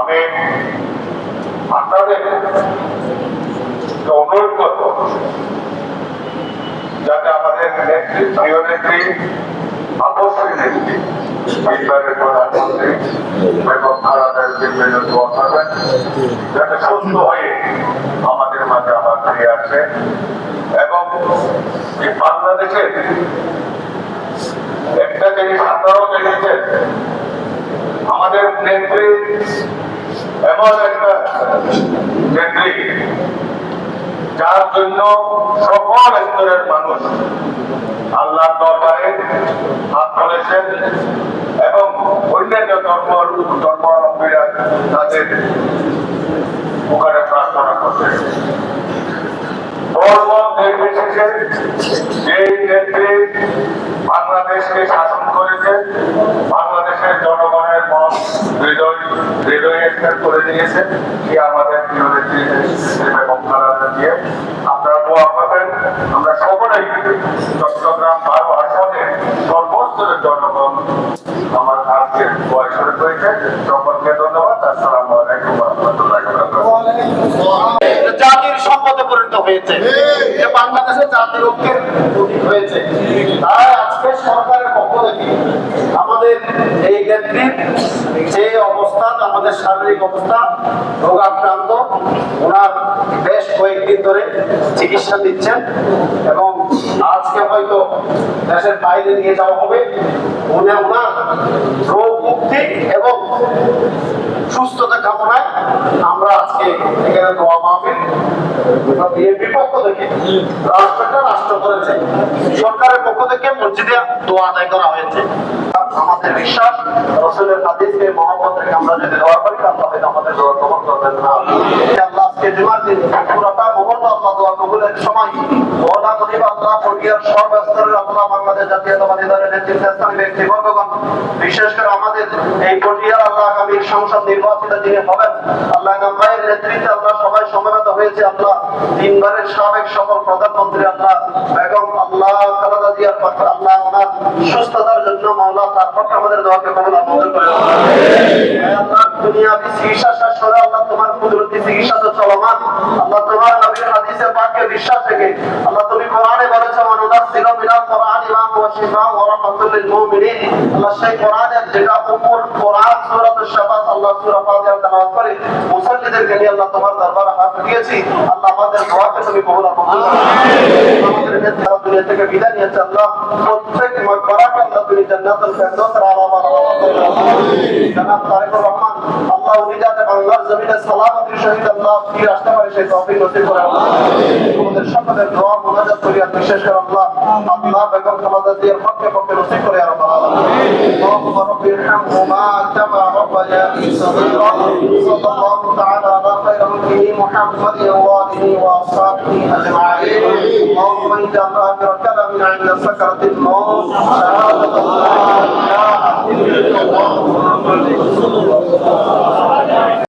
আমি আপনাদের অনুরোধ করব যাতে আমাদের নেত্রী, প্রিয় নেত্রী, আপসী নেত্রী, পরিবারের প্রধানমন্ত্রী বেগম খালেদা জিয়ার দোয়া করবেন যাতে সুস্থ হয়ে আমাদের মাঝে আবার ফিরে আসে এবং এই বাংলাদেশের একটা জিনিস আপনারাও দেখেছেন, আমাদের নেত্রী এমন একটা নেত্রী যার জন্য সকল স্তরের মানুষ আল্লাহর দরবারে হাত তুলেছেন এবং অন্যান্য ধর্মাবলম্বীরা তাদের ওখানে প্রার্থনা করছেন। ধর্ম নির্বিশেষে যেই নেত্রী বাংলাদেশকে শাসন করেছেন, বাংলাদেশের জনগণের মন হৃদয়ে করে দিয়েছে, কি আমাদের প্রিয় নেত্রী বেগম খালেদা জিয়া। আপনারা দোয়া করবেন, আমরা সকলেই চট্টগ্রাম 12 আসনের সর্বস্তরের জনগণ আমার আজকে বয়স হয়েছে। সকলকে ধন্যবাদ। আসসালামু আলাইকুম ওয়া রাহমাতুল্লাহি ওয়া বারাকাতুহু। জাতির সম্পদে পরিণত হয়েছে, যে বাংলাদেশের জাতির ঐক্যের প্রতীক হয়েছে। তাই আজকে সরকারের পক্ষ থেকে আমাদের এই নেত্রীর যে অবস্থা, আমাদের শারীরিক অবস্থা রোগাক্রান্ত, ওনার বেশ কয়েকদিন ধরে চিকিৎসা দিচ্ছেন এবং আজকে হয়তো দেশের বাইরে নিয়ে যাওয়া হবে। ওনার রোগ মুক্তি এবং সুস্থতা কামনায় আমরা আজকে এখানে দোয়া মাহফিল বিএনপির পক্ষ থেকে রাষ্ট্র করেছে, সরকারের পক্ষ থেকে মসজিদে দোয়া আদায় করা হয়েছে। আমাদের বিশ্বাস রাসূলের হাদিসকে মহব্বত রেখে আমরা যদি দোয়া করি, আল্লাহ হয়তো আমাদের দোয়া কবুল করবেন না। আল্লাহ আজকে জুমার দিন পুরোটা মুহূর্ত আল্লাহ দোয়া কবুলের সময় ওলা করিম আল্লাহ পরিয়ার সর্বস্তরের আল্লাহ বাংলাদেশ জাতীয়তাবাদী দলের নেতৃত্বস্থানীয় ব্যক্তিবর্গগণ, বিশেষ করে আমাদের এই পটিয়ার আল্লাহ আগামী সংসদ নির্বাচিত যিনি হবেন, আল্লাহ নামের নেতৃত্বে আল্লাহ সবাই সমবেত হয়েছে। আল্লাহ তিনবারের সাবেক সকল প্রধানমন্ত্রী আল্লাহ বেগম আল্লাহ খালেদা জিয়ার পক্ষে আল্লাহ ওনার সুস্থতার জন্য মাওলা তার পক্ষে আমাদের দোয়াকে কবুল মঞ্জুর করে। আল্লাহ দুনিয়াবি চিকিৎসা শেষ করে আল্লাহ তোমার কুদরতি চিকিৎসা তো চলমান। আল্লাহ তোমার নবীর হাদিসে পাকে বিশ্বাস রেখে আল্লাহ তুমি কোরআনে বলেছো অনুদাসিরু মিনাল কোরআনি মা হুয়া শিফা ওয়া রাহমাতুল লিল মুমিনিন। আল্লাহ সেই কোরআনের যেটা উম্মুল কোরআন সূরাতুশ শাফা আল্লাহ সূরা ফাতিহা তেলাওয়াত করে মুসাল্লিদেরকে নিয়ে আল্লাহ তোমার দরবারে হাত দিয়েছি। আল্লাহ আমাদের দোয়াকে তুমি কবুল মঞ্জুর করো। আমাদের নেতা দুনিয়া থেকে বিদায় নিয়েছে আল্লাহ প্রত্যেক মাগফিরাত আল্লাহ তুমি জান্নাতুল ফিরদাউস আলা জনাব তারেকুর রহমান আল্লাহ উনি যাতে বাংলার জমিনে সালামতের সহিত আল্লাহ ফিরে আসতে পারে সেই তৌফিক নসিব করে আল্লাহ। আমাদের সকলের দোয়া মুনাজাত করি আর বিশেষ করে আল্লাহ বেগম খালেদা জিয়ার পক্ষে নসিব করে আর اللهم رب ارحمهما كما ربياني صغيرا صلى الله تعالى على خير خلقه محمد وآله وأصحابه أجمعين. اللهم اجعل آخر كلامنا عند سكرة الموت شهادة